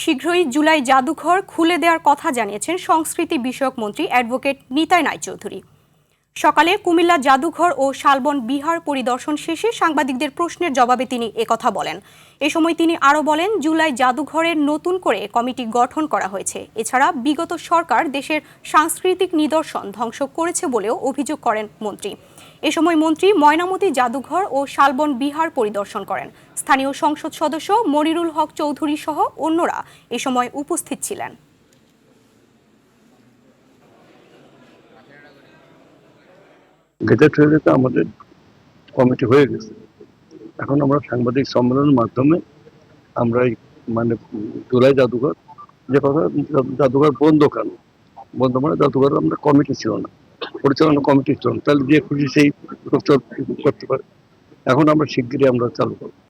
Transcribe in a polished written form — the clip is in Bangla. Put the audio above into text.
শীঘ্রই জুলাই জাদুঘর খুলে দেওয়ার কথা জানিয়েছেন সংস্কৃতি বিষয়ক মন্ত্রী অ্যাডভোকেট নিতাই রায়চৌধুরী। সকালে কুমিল্লা জাদুঘর ও শালবন বিহার পরিদর্শন শেষে সাংবাদিকদের প্রশ্নের জবাবে তিনি একথা বলেন। এ সময় তিনি আরও বলেন, জুলাই জাদুঘরের নতুন করে কমিটি গঠন করা হয়েছে। এছাড়া বিগত সরকার দেশের সাংস্কৃতিক নিদর্শন ধ্বংস করেছে বলেও অভিযোগ করেন মন্ত্রী। এ সময় মন্ত্রী ময়নামতি জাদুঘর ও শালবন বিহার পরিদর্শন করেন। স্থানীয় সংসদ সদস্য মনিরুল হক চৌধুরী সহ অন্যরা এ সময় উপস্থিত ছিলেন। আমাদের কমিটি হয়ে গেছে। এখন আমরা সাংবাদিক সম্মেলনের মাধ্যমে আমরা মানে জুলাই জাদুঘর যে কথা, জাদুঘর বন্ধ কেন বন্ধ, মানে জাদুঘর আমরা কমিটি ছিল না, পরিচালনা কমিটি ছিল না, তাহলে যে খুশি সেই করতে পারে। এখন আমরা শিগগিরই আমরা চালু করবো।